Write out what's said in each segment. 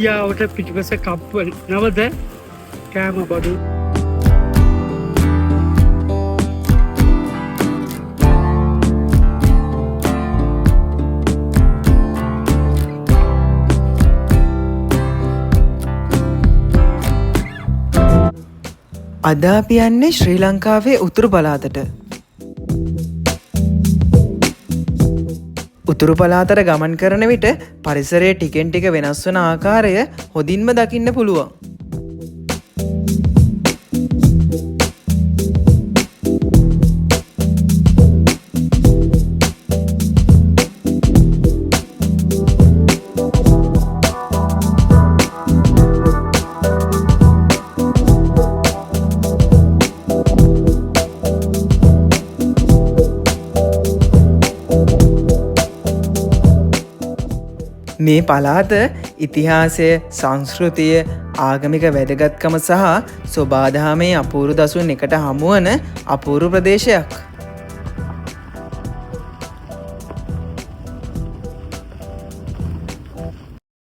ඊදියාවට පිටිපස කප්පල් නවද කෑම බඩු අද අපි යන්නේ ශ්‍රී ලංකාවේ උතුරු පළාතට. උතුරු පළාතට ගමන් කරන විට පරිසරයේ ටිකෙන් ටික වෙනස් වන ආකාරය හොඳින්ම දකින්න පුළුවන්. මේ පළාත ඉතිහාසය, සංස්කෘතිය, ආගමික වැදගත්කම සහ සොබාදහමේ අපූරු දසුන් එකට හමුවන අපූරු ප්‍රදේශයක්.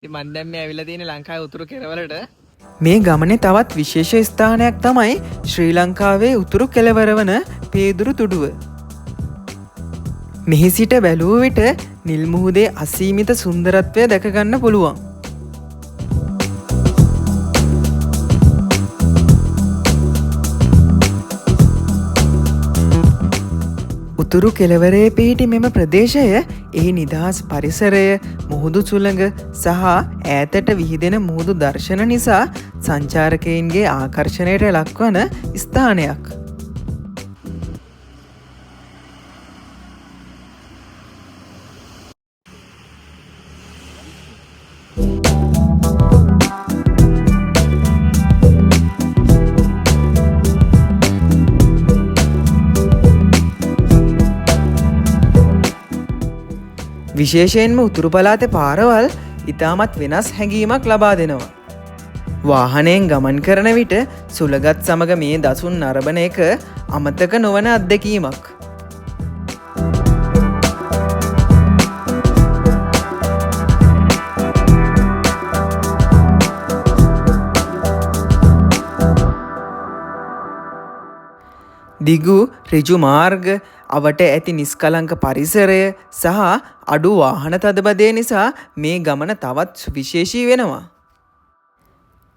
මම දැන් මේ ඇවිල්ලා තියෙන ලංකාවේ උතුරු කෙළවරට. මේ ගමනේ තවත් විශේෂ ස්ථානයක් තමයි ශ්‍රී ලංකාවේ උතුරු කෙළවර වන පේදුරු තුඩුව. මෙහි සිට බැලුව විට නිල් මුහුදේ අසීමිත සුන්දරත්වය දැක ගන්න පුළුවන්. උතුරු කෙළවරේ පිහිටි මෙම ප්‍රදේශය එහි නිදහස් පරිසරය, මුහුදු සුළඟ සහ ඈතට විහිදෙන මුහුදු දර්ශන නිසා සංචාරකයින්ගේ ආකර්ෂණයට ලක්වන ස්ථානයක්. විශේෂයෙන්ම උතුරු පළාතේ පාරවල් ඉතාමත් වෙනස් හැඟීමක් ලබා දෙනවා. වාහනයෙන් ගමන් කරන විට සුළගත් සමග මේ දසුන් නරඹන එක අමතක නොවන අත්දැකීමක්. දිගු ඍජු මාර්ග, අවට ඇති නිස්කලංක පරිසරය සහ අඩු වාහන තදබදය නිසා මේ ගමන තවත් විශේෂී වෙනවා.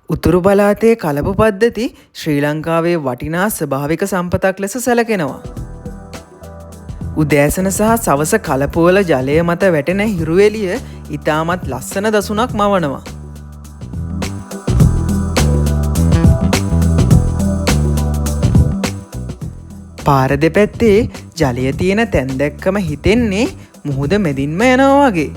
උතුරු පළාතේ කලප පද්ධති ශ්‍රී ලංකාවේ වටිනා ස්වභාවික සම්පතක් ලෙස සැලකෙනවා. උදෑසන සහ සවස කලපවල ජලය මත වැටෙන හිරු එළිය ඉතාමත් ලස්සන දසුනක් මවනවා. පාර දෙපැත්තේ ජලය තියෙන තැන් දැක්කම හිතෙන්නේ මුහුද මැදින්ම යනවා වගේ.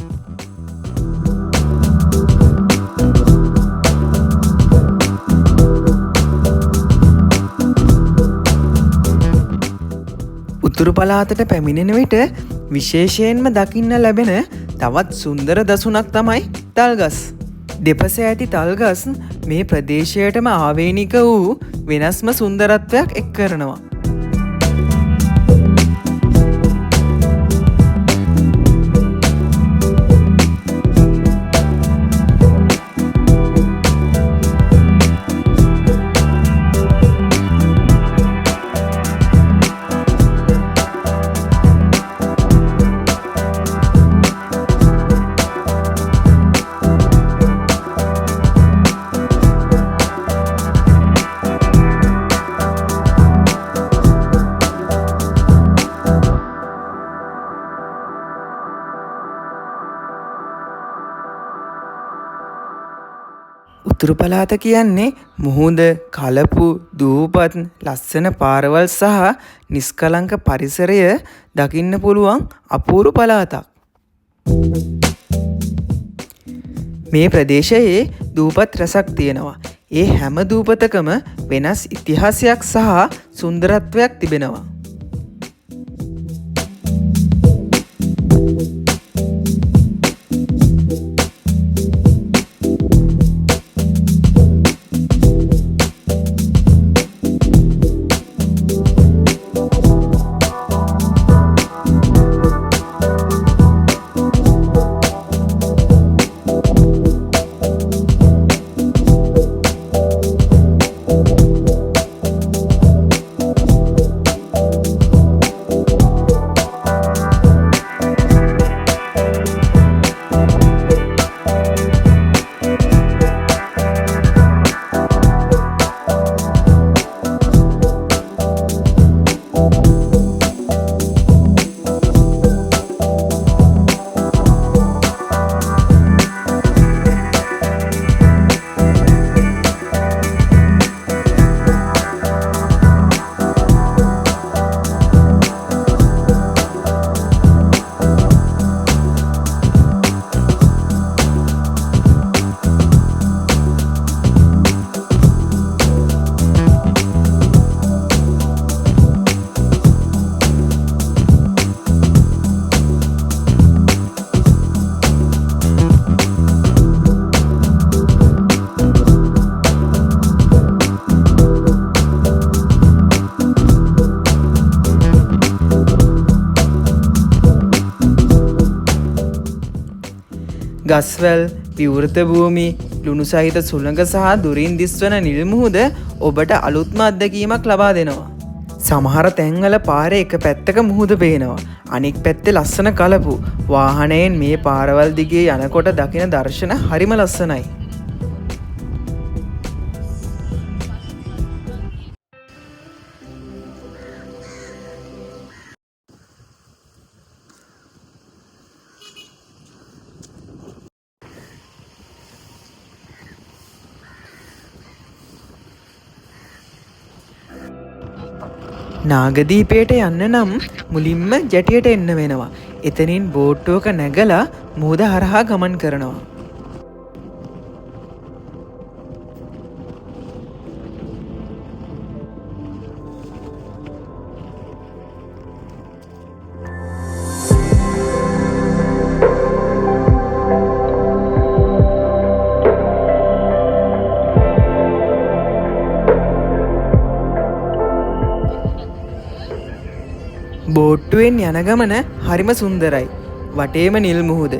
උතුරු පළාතට පැමිණෙන විට විශේෂයෙන්ම දකින්න ලැබෙන තවත් සුන්දර දසුනක් තමයි තල්ගස්. දෙපස ඇති තල්ගස් මේ ප්‍රදේශයටම ආවේනික වූ වෙනස්ම සුන්දරත්වයක් එක් කරනවා. උතුරු පළාත කියන්නේ මුහුද, කලපු, දූපත්, ලස්සන පාරවල් සහ නිස්කලංක පරිසරය දකින්න පුළුවන් අපූරු පළාතක්. මේ ප්‍රදේශයේ දූපත් රැසක් තියෙනවා. ඒ හැම දූපතකම වෙනස් ඉතිහාසයක් සහ සුන්දරත්වයක් තිබෙනවා. ගස්වැල්, විවෘත භූමි, ලුණු සහිත සුළඟ සහ දුරින් දිස්වන නිල් මුහුද ඔබට අලුත්ම අත්දැකීමක් ලබා දෙනවා. සමහර තැන්වල පාරේ එක පැත්තක මුහුද පේනවා. අනික් පැත්තේ ලස්සන කලපු. වාහනයෙන් මේ පාරවල් දිගේ යනකොට දකින දර්ශන හරිම ලස්සනයි. නාගදීපයට යන්න නම් මුලින්ම ජැටියට එන්න වෙනවා. එතනින් බෝට්ටුවක නැගලා මුහුද හරහා ගමන් කරනවා. බෝට්ටුවෙන් යන ගමන හරිම සුන්දරයි. වටේම නිල් මුහුද,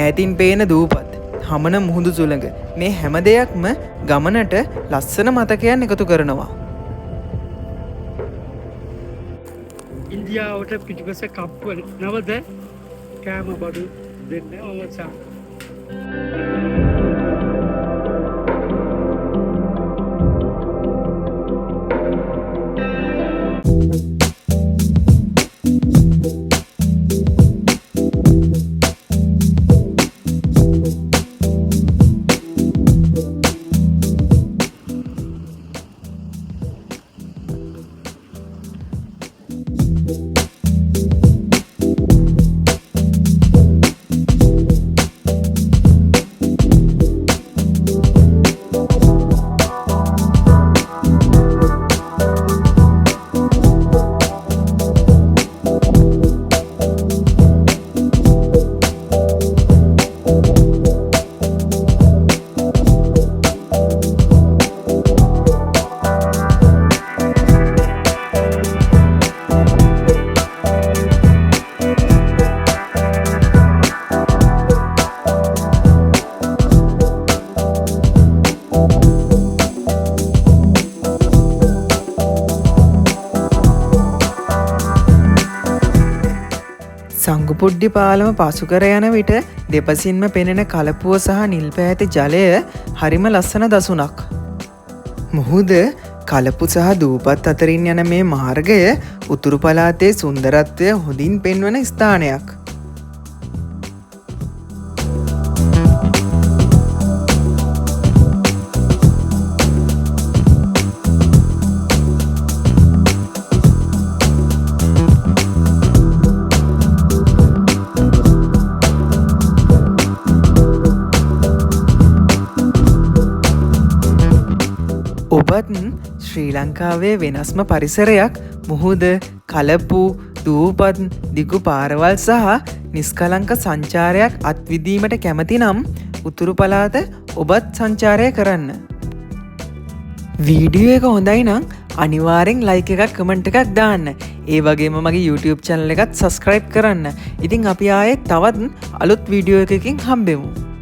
ඈතින් පේන දූපත්, හමන මුහුදු සුළඟ මේ හැම දෙයක්ම ගමනට ලස්සන මතකයන් එකතු කරනවා. ඉන්දියාවට පිටිපස කප්පුවල නවද කෑම බඩු දෙන්න අවසන්. සංගුපුඩ්ඩි පාලම පසු කර යන විට දෙපසින්ම පෙනෙන කලපුව සහ නිල් පැහැති ජලය හරිම ලස්සන දසුනක්. මුහුද කලපු සහ දූපත් අතරින් යන මේ මාර්ගය උතුරු පළාතේ සුන්දරත්වය හොඳින් පෙන්වන ස්ථානයක්. ඔබත් ශ්‍රී ලංකාවේ වෙනස්ම පරිසරයක් මුහුද, කලපු, දූපත්, දිගු පාරවල් සහ නිස්කලංක සංචාරයක් අත්විඳීමට කැමති නම් උතුරු පළාත ඔබත් සංචාරය කරන්න. වීඩියෝ එක හොඳයි නම් අනිවාර්යෙන් ලයික් එකක් කමෙන්ට් එකක් දාන්න. ඒ වගේම මගේ YouTube channel එකත් subscribe කරන්න. ඉතින් අපි ආයේ තවත් අලුත් වීඩියෝ එකකින් හම්බෙමු.